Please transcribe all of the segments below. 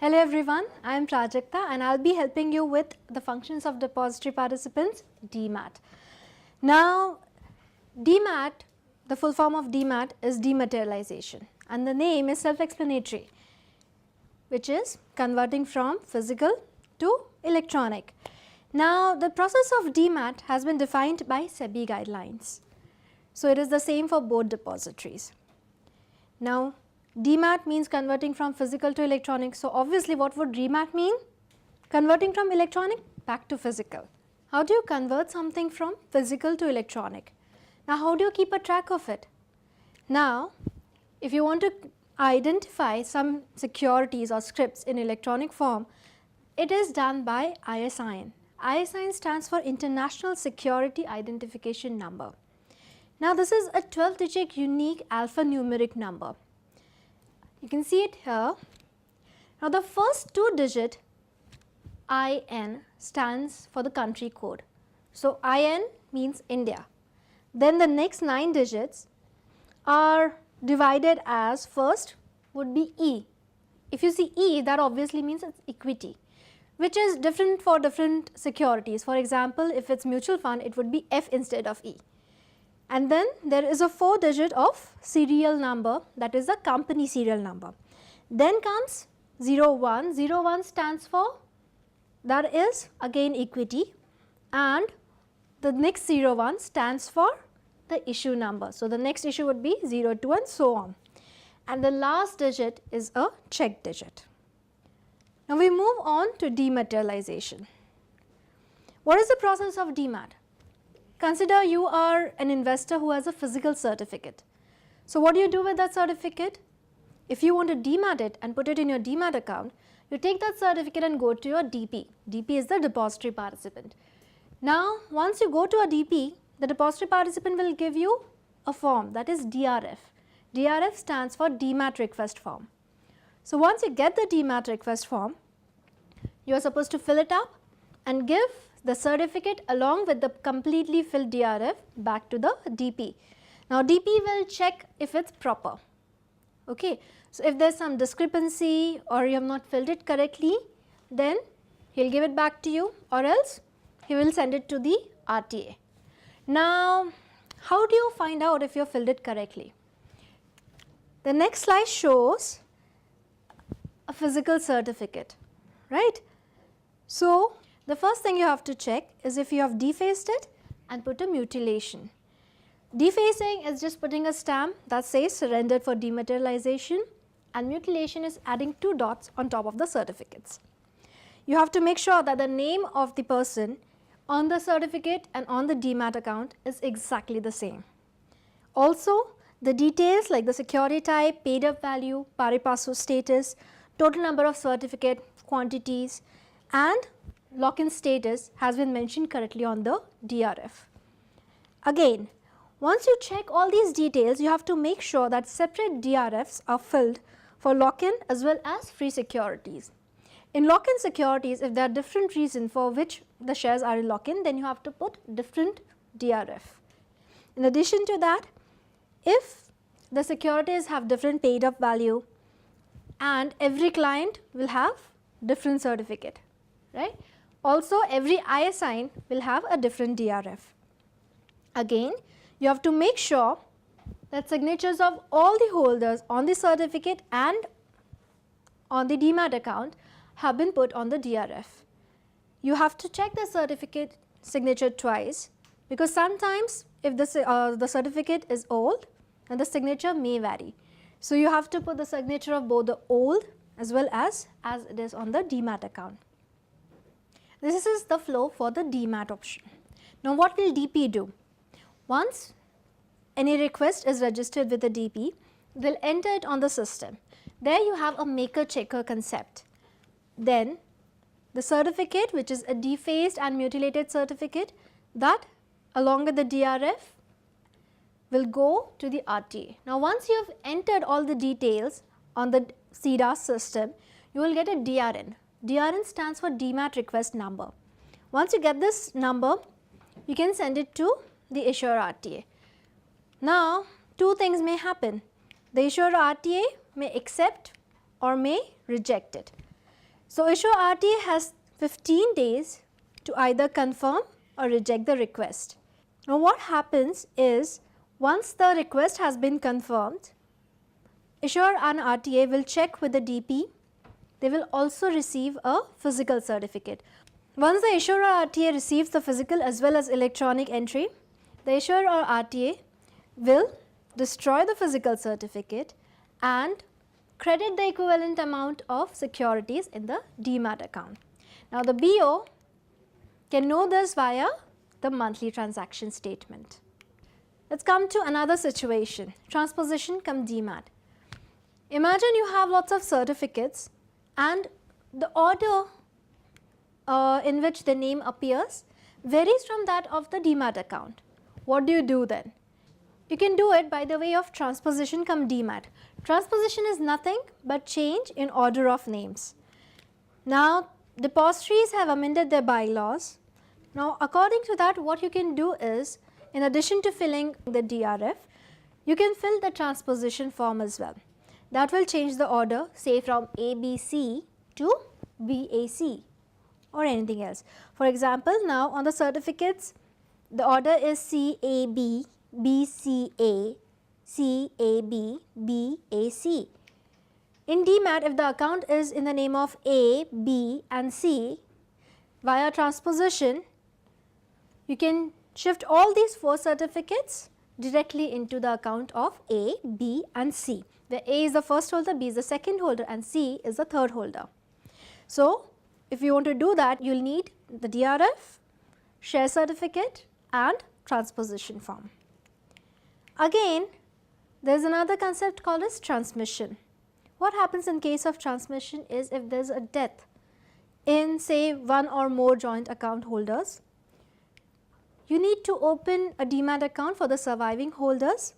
Hello everyone, I am Prajakta and I will be helping you with the functions of depository participants DMAT. Now DMAT, the full form of DMAT is dematerialization and the name is self-explanatory, which is converting from physical to electronic. Now the process of DMAT has been defined by SEBI guidelines. So it is the same for both depositories. Now DMAT means converting from physical to electronic. So obviously what would DMAT mean? Converting from electronic back to physical. How do you convert something from physical to electronic? Now how do you keep a track of it? Now if you want to identify some securities or scripts in electronic form, it is done by ISIN. ISIN stands for International Security Identification Number. Now this is a 12-digit unique alphanumeric number. You can see it here. Now the first 2 digit IN stands for the country code. So IN means India. Then the next 9 digits are divided as first would be E. If you see E, that obviously means it's equity, which is different for different securities. For example, if it's mutual fund, it would be F instead of E. And then there is a 4 digit of serial number, that is the company serial number. Then comes 01, 01 stands for, that is again equity, and the next 01 stands for the issue number. So the next issue would be 02 and so on. And the last digit is a check digit. Now we move on to dematerialization. What is the process of DMAT? Consider you are an investor who has a physical certificate. So what do you do with that certificate? If you want to DMAT it and put it in your DMAT account, you take that certificate and go to your DP. DP is the depository participant. Now once you go to a DP, the depository participant will give you a form, that is DRF. DRF stands for DMAT request form. So once you get the DMAT request form, you are supposed to fill it up and give the certificate along with the completely filled DRF back to the DP. Now DP will check if it's proper. Okay. So if there's some discrepancy or you have not filled it correctly, then he'll give it back to you, or else he will send it to the RTA. Now how do you find out if you have filled it correctly? The next slide shows a physical certificate, right? So the first thing you have to check is if you have defaced it and put a mutilation. Defacing is just putting a stamp that says surrendered for dematerialization, and mutilation is adding 2 dots on top of the certificates. You have to make sure that the name of the person on the certificate and on the DMAT account is exactly the same. Also the details like the security type, paid up value, pari passu status, total number of certificate, quantities, and lock-in status has been mentioned correctly on the DRF. Again, once you check all these details, you have to make sure that separate DRFs are filled for lock-in as well as free securities. In lock-in securities, if there are different reasons for which the shares are in lock-in, then you have to put different DRF. In addition to that, if the securities have different paid up value and every client will have different certificate, right? Also every ISIN will have a different DRF. Again, you have to make sure that signatures of all the holders on the certificate and on the DMAT account have been put on the DRF. You have to check the certificate signature twice, because sometimes if the certificate is old, and the signature may vary. So you have to put the signature of both the old as well as it is on the DMAT account. This is the flow for the DMAT option. Now what will DP do? Once any request is registered with the DP, they'll enter it on the system. There you have a maker checker concept. Then the certificate, which is a defaced and mutilated certificate, that along with the DRF will go to the RTA. Now once you have entered all the details on the CDAS system, you will get a DRN. DRN stands for DMAT request number. Once you get this number, you can send it to the issuer RTA. Now 2 things may happen. The issuer RTA may accept or may reject it. So, issuer RTA has 15 days to either confirm or reject the request. Now, what happens is once the request has been confirmed, issuer and RTA will check with the DP. They will also receive a physical certificate. Once the issuer or RTA receives the physical as well as electronic entry, the issuer or RTA will destroy the physical certificate and credit the equivalent amount of securities in the DMAT account. Now, the BO can know this via the monthly transaction statement. Let us come to another situation, transposition cum DMAT. Imagine you have lots of certificates and the order in which the name appears varies from that of the DMAT account. What do you do then? You can do it by the way of transposition cum DMAT. Transposition is nothing but change in order of names. Now, depositories have amended their bylaws. Now, according to that, what you can do is, in addition to filling the DRF, you can fill the transposition form as well. That will change the order, say from ABC to BAC or anything else. For example, now on the certificates, the order is CAB, BCA, CAB, BAC. In DMAT, if the account is in the name of A, B and C, via transposition, you can shift all these 4 certificates directly into the account of A, B and C, where A is the first holder, B is the second holder and C is the third holder. So, if you want to do that, you will need the DRF, share certificate and transposition form. Again, there is another concept called as transmission. What happens in case of transmission is if there is a death in say 1 or more joint account holders, you need to open a DMAT account for the surviving holders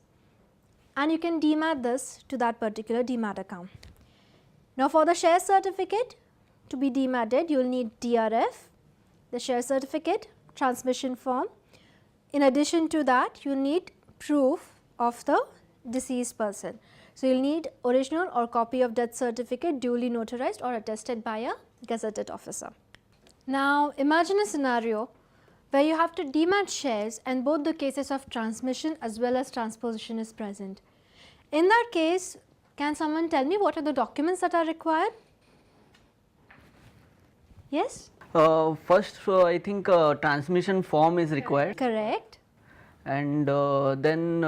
and you can DMAT this to that particular DMAT account. Now, for the share certificate to be DMATed, you will need DRF, the share certificate, transmission form. In addition to that, you need proof of the deceased person. So, you will need original or copy of death certificate duly notarized or attested by a gazetted officer. Now, imagine a scenario where you have to DMAT shares and both the cases of transmission as well as transposition is present. In that case, can someone tell me what are the documents that are required? Yes? First, I think transmission form is required. Correct. And then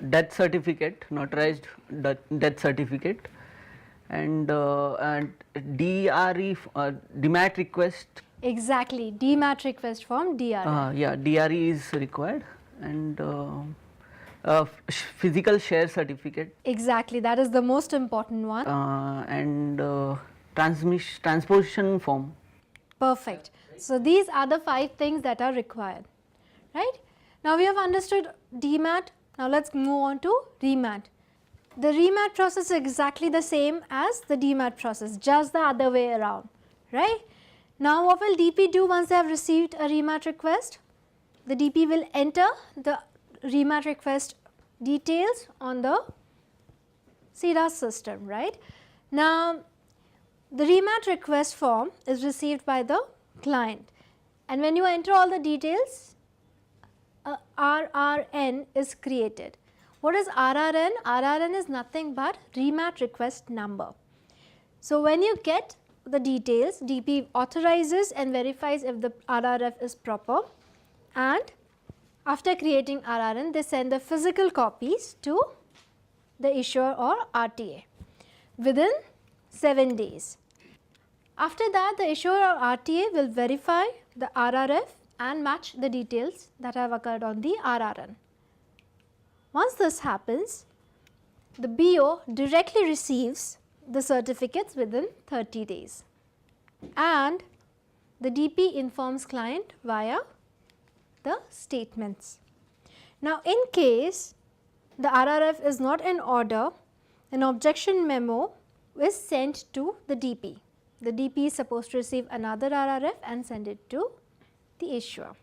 death certificate, notarized death certificate, and DRE, DMAT request. Exactly, DMAT request form, DRE. Yeah, DRE is required, and physical share certificate. Exactly, that is the most important one. And transposition form. Perfect. So, these are the 5 things that are required, right. Now, we have understood DMAT. Now, let us move on to REMAT. The REMAT process is exactly the same as the DMAT process, just the other way around, right. Now, what will DP do once they have received a REMAT request? The DP will enter the REMAT request details on the CDAS system, right. Now, the REMAT request form is received by the client, and when you enter all the details, a RRN is created. What is RRN? RRN is nothing but REMAT request number. So, when you get the details, DP authorizes and verifies if the RRF is proper, and after creating RRN, they send the physical copies to the issuer or RTA within 7 days. After that, the issuer or RTA will verify the RRF and match the details that have occurred on the RRN. Once this happens, the BO directly receives the certificates within 30 days and the DP informs client via the statements. Now, in case the RRF is not in order, an objection memo is sent to the DP. The DP is supposed to receive another RRF and send it to the issuer.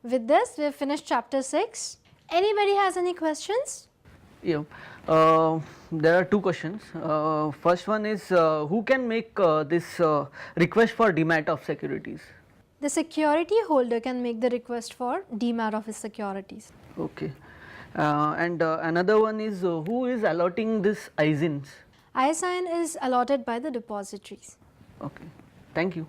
With this, we have finished chapter 6. Anybody has any questions? Yeah. There are two questions. First one is who can make this request for demat of securities? The security holder can make the request for demat of his securities. Okay. And another one is who is allotting this ISINs? ISIN is allotted by the depositories. Okay. Thank you.